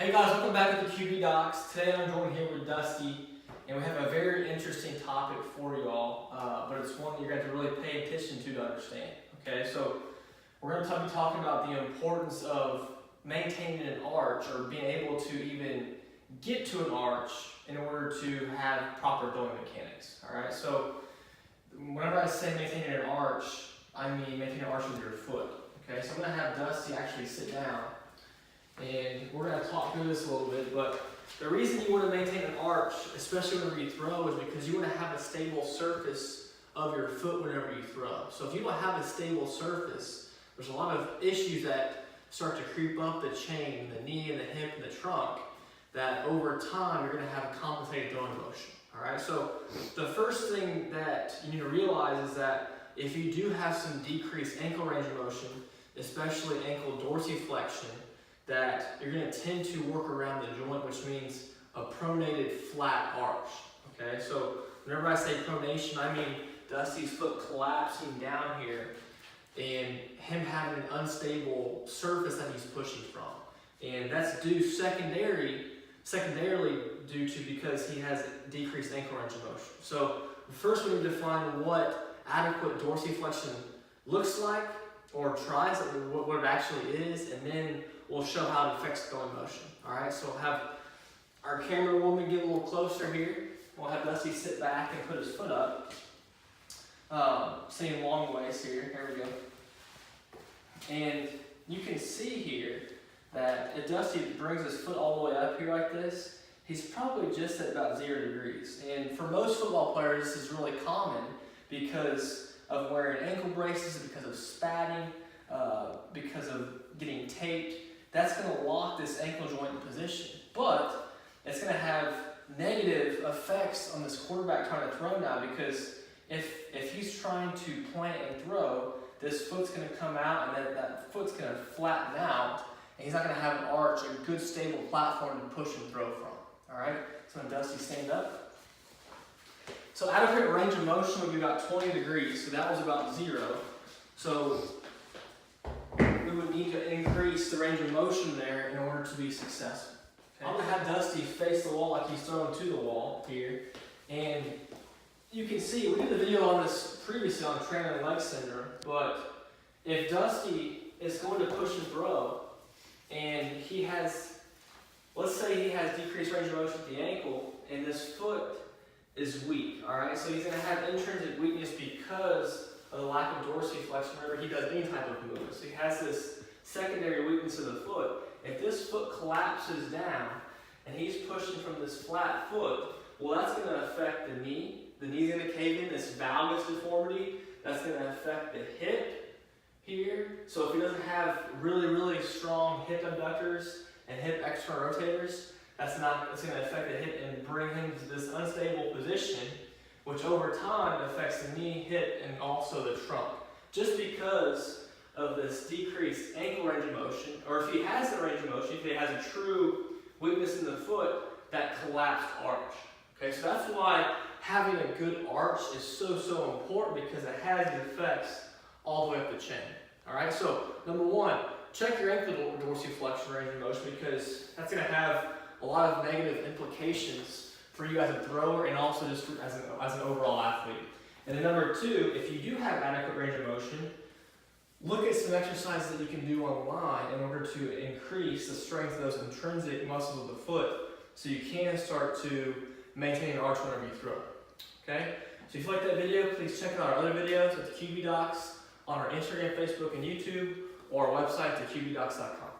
Hey guys, welcome back to the QB Docs. Today I'm joined here with Dusty, and we have a very interesting topic for you all, but it's one that you're going to have to really pay attention to understand. Okay, so we're going to be talking about the importance of maintaining an arch or being able to even get to an arch in order to have proper throwing mechanics. Alright, so whenever I say maintaining an arch, I mean maintaining an arch with your foot. Okay, so I'm going to have Dusty actually sit down. And we're going to talk through this a little bit, but the reason you want to maintain an arch, especially whenever you throw, is because you want to have a stable surface of your foot whenever you throw. So if you don't have a stable surface, there's a lot of issues that start to creep up the chain, the knee and the hip and the trunk, that over time you're going to have a compensated throwing motion. Alright, so the first thing that you need to realize is that if you do have some decreased ankle range of motion, especially ankle dorsiflexion, that you're going to tend to work around the joint, which means a pronated flat arch. Okay, so whenever I say pronation, I mean Dusty's foot collapsing down here and him having an unstable surface that he's pushing from. And that's due secondarily due to because he has decreased ankle range of motion. So first we need to define what adequate dorsiflexion looks like, or tries, what it actually is, and then we'll show how it affects throwing motion. Alright, so we'll have our camera woman get a little closer here. We'll have Dusty sit back and put his foot up. Seeing long ways here. Here we go. And you can see here that if Dusty brings his foot all the way up here like this, he's probably just at about 0 degrees. And for most football players, this is really common because of wearing ankle braces, because of spatting, because of getting taped. That's going to lock this ankle joint in position. But it's going to have negative effects on this quarterback trying to throw now, because if he's trying to plant and throw, this foot's going to come out and that foot's going to flatten out, and he's not going to have an arch, a good stable platform to push and throw from. Alright, so when Dusty stand up. So adequate range of motion would be about 20 degrees, so that was about 0. So we would need to increase the range of motion there in order to be successful. Okay. I'm going to have Dusty face the wall like he's thrown to the wall here. And you can see, we did the video on this previously on trailing leg syndrome, but if Dusty is going to push and throw, and he has, let's say he has decreased range of motion at the ankle, and this foot is weak, alright? So he's going to have intrinsic weakness because of the lack of dorsiflexion whenever he does any type of movement. So he has this secondary weakness of the foot. If this foot collapses down and he's pushing from this flat foot, well, that's going to affect the knee. The knee's going to cave in, this valgus deformity. That's going to affect the hip here. So if he doesn't have really, really strong hip abductors and hip external rotators, it's going to affect the hip and bring him to this unstable position, which over time affects the knee, hip, and also the trunk. Just because of this decreased ankle range of motion, or if he has the range of motion, if he has a true weakness in the foot, that collapsed arch. Okay, so that's why having a good arch is so important, because it has the effects all the way up the chain. Alright, so number one, check your ankle dorsiflexion range of motion, because that's going to have a lot of negative implications for you as a thrower and also just as an overall athlete. And then number two, if you do have adequate range of motion, look at some exercises that you can do online in order to increase the strength of those intrinsic muscles of the foot so you can start to maintain an arch whenever you throw. Okay? So if you like that video, please check out our other videos at the QB Docs on our Instagram, Facebook, and YouTube, or our website, thaqbdocs.com.